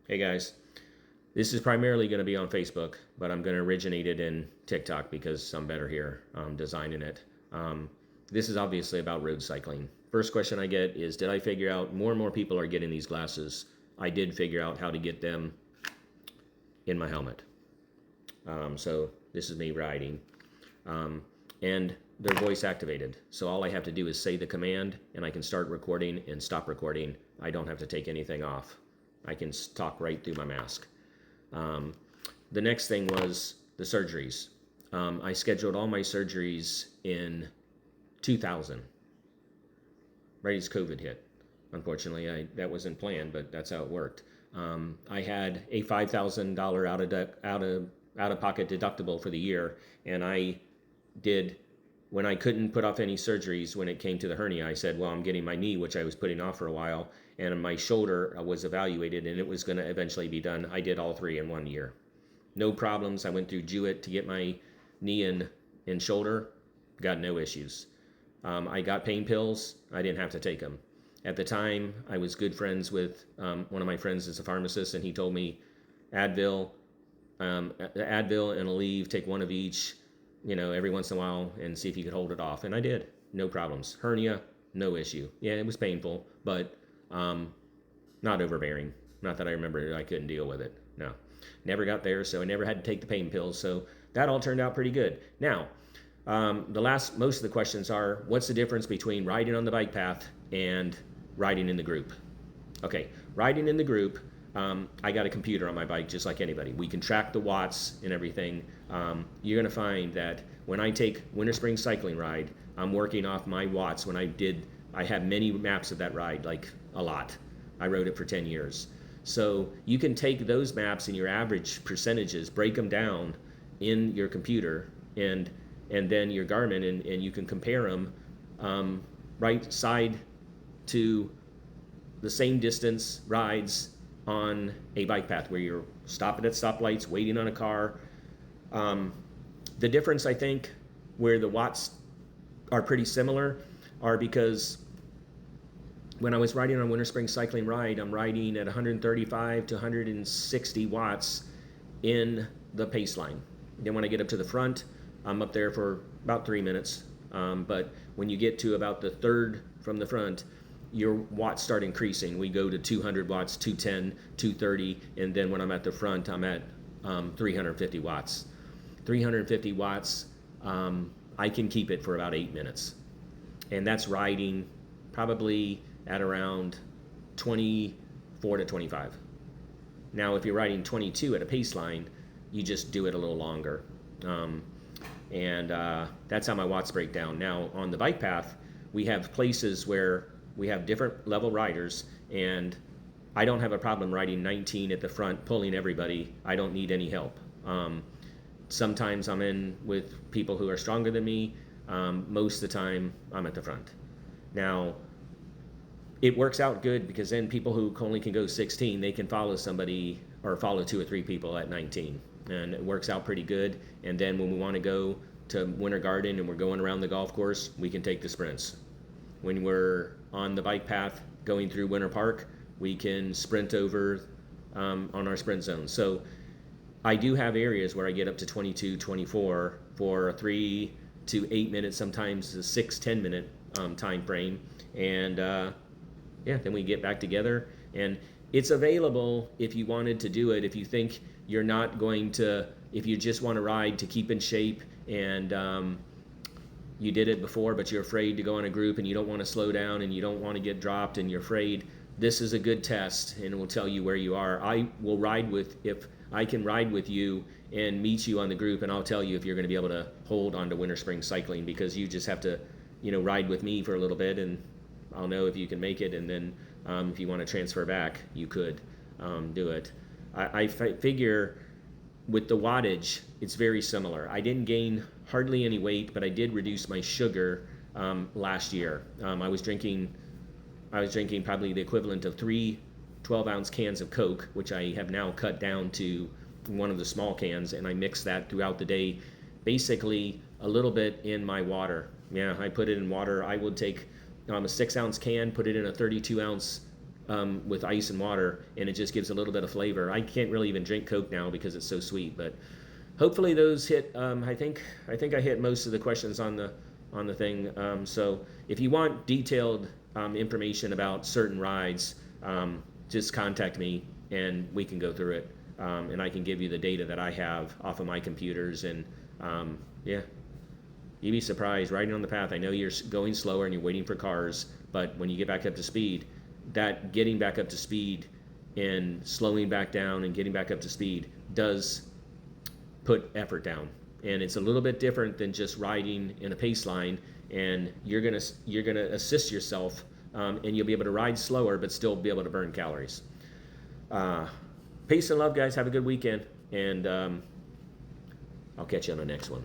Hey guys, this is primarily going to be on Facebook, but I'm going to originate it in TikTok because I'm better here designing it. Um, this is obviously about road cycling. First question I get is, did I figure out more and more people are getting these glasses? I did figure out how to get them in my helmet. So this is me riding. And they're voice activated. So all I have to do is say the command and I can start recording and stop recording. I don't have to take anything off. I can talk right through my mask. The next thing was the surgeries. I scheduled all my surgeries in 2000, right as COVID hit. Unfortunately, that wasn't planned, but that's how it worked. I had a $5,000 out of pocket deductible for the year, and I did when I couldn't put off any surgeries when it came to the hernia. I said, well, I'm getting my knee, which I was putting off for a while, and my shoulder was evaluated, and it was going to eventually be done. I did all three in 1 year. No problems. I went through Jewett to get my knee and shoulder. Got no issues. I got pain pills. I didn't have to take them. At the time, I was good friends with one of my friends is a pharmacist, and he told me Advil, Advil and Aleve, take one of each, every once in a while and see if you could hold it off. And I did. No problems. Hernia, no issue. Yeah, it was painful, but not overbearing. Not that I remember I couldn't deal with it. No. Never got there, so I never had to take the pain pills. So that all turned out pretty good. Now, most of the questions are, what's the difference between riding on the bike path and riding in the group? Okay, riding in the group, I got a computer on my bike just like anybody. We can track the watts and everything. You're going to find that when I take winter spring cycling ride, I'm working off my watts. I have many maps of that ride, like a lot. I rode it for 10 years. So you can take those maps and your average percentages, break them down in your computer and then your Garmin, and you can compare them right side to the same distance rides on a bike path where you're stopping at stoplights, waiting on a car. The difference, I think, where the watts are pretty similar are because when I was riding on winter spring cycling ride, I'm riding at 135 to 160 watts in the pace line. Then when I get up to the front, I'm up there for about 3 minutes. But when you get to about the third from the front, your watts start increasing. We go to 200 watts, 210, 230, and then when I'm at the front, I'm at 350 watts. 350 watts, I can keep it for about 8 minutes. And that's riding probably at around 24 to 25. Now, if you're riding 22 at a pace line, you just do it a little longer. And that's how my watts break down. Now, on the bike path, we have places where we have different level riders, and I don't have a problem riding 19 at the front, pulling everybody. I don't need any help. Sometimes I'm in with people who are stronger than me. Most of the time, I'm at the front. Now, it works out good because then people who only can go 16, they can follow somebody or follow 2 or 3 people at 19. And it works out pretty good. And then when we want to go to Winter Garden and we're going around the golf course, we can take the sprints. When we're on the bike path going through Winter Park, we can sprint over on our sprint zone. So I do have areas where I get up to 22, 24 for a 3 to 8 minutes, sometimes a 6-10 minute time frame. And then we get back together. And it's available if you wanted to do it. If you think you're not going to, if you just want to ride to keep in shape and you did it before, but you're afraid to go in a group and you don't want to slow down and you don't want to get dropped and you're afraid, this is a good test and it will tell you where you are. If I can ride with you and meet you on the group, and I'll tell you if you're going to be able to hold on to winter spring cycling, because you just have to, ride with me for a little bit and I'll know if you can make it. And then if you want to transfer back, you could do it. I figure with the wattage, it's very similar. I didn't gain hardly any weight, but I did reduce my sugar last year. I was drinking probably the equivalent of 3 12-ounce cans of Coke, which I have now cut down to one of the small cans, and I mix that throughout the day, basically a little bit in my water. Yeah, I put it in water. I would take a 6-ounce can, put it in a 32-ounce with ice and water, and it just gives a little bit of flavor. I can't really even drink Coke now because it's so sweet, but hopefully those hit. I think I hit most of the questions on the thing. So if you want detailed information about certain rides, just contact me and we can go through it. And I can give you the data that I have off of my computers. And yeah, you'd be surprised riding on the path. I know you're going slower and you're waiting for cars, but when you get back up to speed, that getting back up to speed and slowing back down and getting back up to speed does put effort down. And it's a little bit different than just riding in a pace line, and you're gonna assist yourself, and you'll be able to ride slower but still be able to burn calories. Peace and love, guys. Have a good weekend, and I'll catch you on the next one.